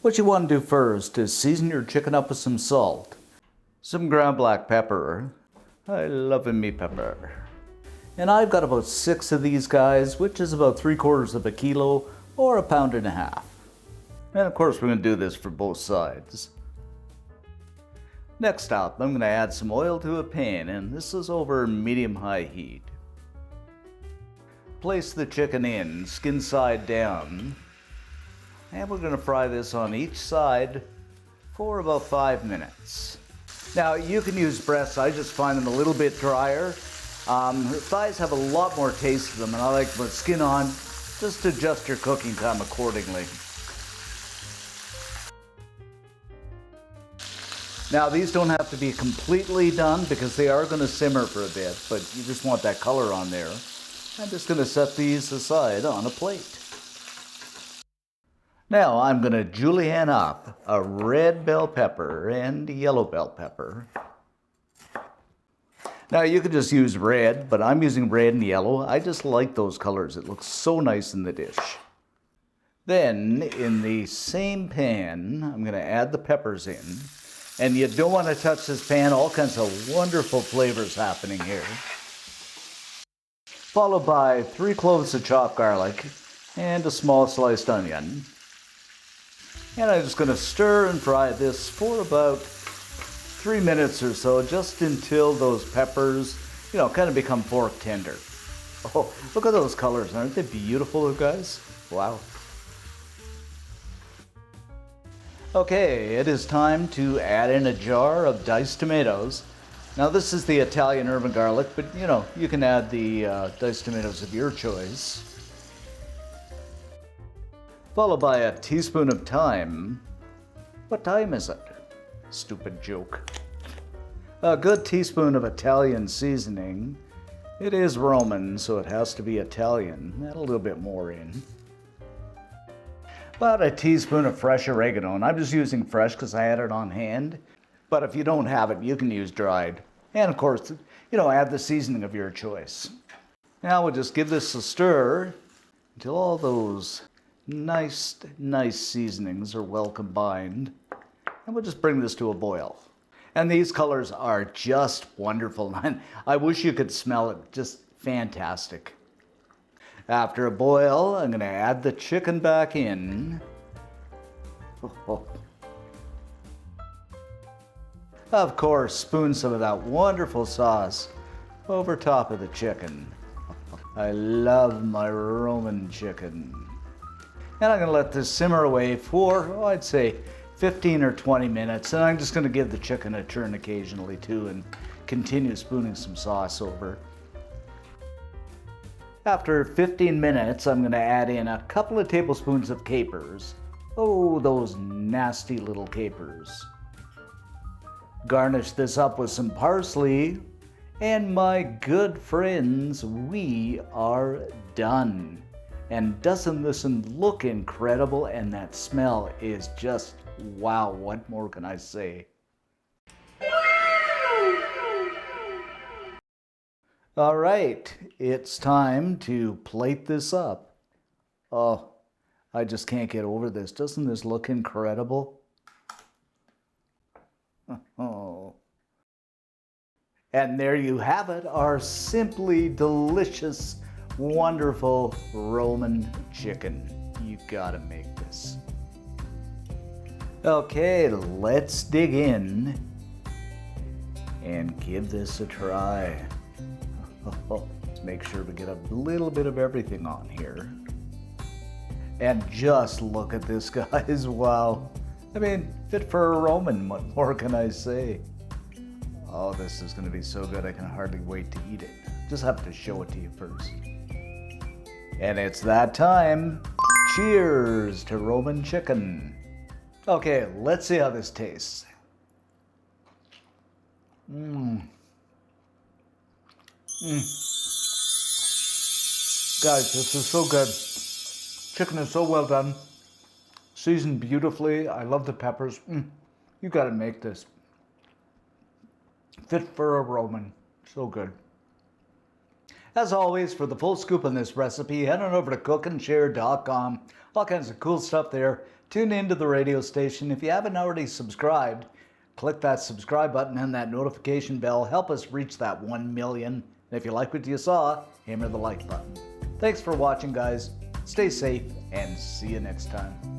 What you want to do first is season your chicken up with some salt, some ground black pepper. I love me pepper. And I've got about 6 of these guys, which is about 3/4 of a kilo or 1.5 pounds. And of course we're going to do this for both sides. Next up, I'm going to add some oil to a pan, and this is over medium-high heat. Place the chicken in, skin side down, and we're going to fry this on each side for about 5 minutes. Now you can use breasts, I just find them a little bit drier. Thighs have a lot more taste to them, and I like to put skin on. Just adjust your cooking time accordingly. Now these don't have to be completely done because they are going to simmer for a bit, but you just want that color on there. I'm just going to set these aside on a plate. Now I'm going to julienne up a red bell pepper and yellow bell pepper. Now you could just use red, but I'm using red and yellow. I just like those colors. It looks so nice in the dish. Then in the same pan, I'm going to add the peppers in. And you don't want to touch this pan. All kinds of wonderful flavors happening here. Followed by 3 cloves of chopped garlic and a small sliced onion. And I'm just going to stir and fry this for about 3 minutes or so, just until those peppers, kind of become fork tender. Oh, look at those colors. Aren't they beautiful, guys? Wow. Okay, it is time to add in a jar of diced tomatoes. Now this is the Italian urban garlic, but you can add the diced tomatoes of your choice. Followed by a teaspoon of thyme. What time is it? Stupid joke. A good teaspoon of Italian seasoning. It is Roman, so it has to be Italian. Add a little bit more in. About a teaspoon of fresh oregano, and I'm just using fresh because I had it on hand. But if you don't have it, you can use dried. And of course, add the seasoning of your choice. Now we'll just give this a stir until all those nice seasonings are well combined. And we'll just bring this to a boil. And these colors are just wonderful. I wish you could smell it, just fantastic. After a boil, I'm going to add the chicken back in. Of course, spoon some of that wonderful sauce over top of the chicken. I love my Roman chicken. And I'm going to let this simmer away for, I'd say, 15 or 20 minutes. And I'm just going to give the chicken a turn occasionally too and continue spooning some sauce over. After 15 minutes, I'm going to add in a couple of tablespoons of capers. Oh, those nasty little capers. Garnish this up with some parsley. And my good friends, we are done. And doesn't this look incredible? And that smell is just wow. What more can I say? All right, it's time to plate this up. Oh, I just can't get over this. Doesn't this look incredible? Oh. And there you have it, our simply delicious, wonderful Roman chicken. You gotta make this. Okay, let's dig in and give this a try. Let's make sure we get a little bit of everything on here. And just look at this, guys. Wow. I mean, fit for a Roman. What more can I say? Oh, this is going to be so good. I can hardly wait to eat it. Just have to show it to you first. And it's that time. Cheers to Roman chicken. Okay, let's see how this tastes. Guys, this is so good. Chicken is so well done. Seasoned beautifully. I love the peppers. You gotta make this. Fit for a Roman. So good. As always, for the full scoop on this recipe, head on over to cookandshare.com. All kinds of cool stuff there. Tune into the radio station. If you haven't already subscribed, click that subscribe button and that notification bell. Help us reach that 1 million. And if you like what you saw, hammer the like button. Thanks for watching, guys. Stay safe and see you next time.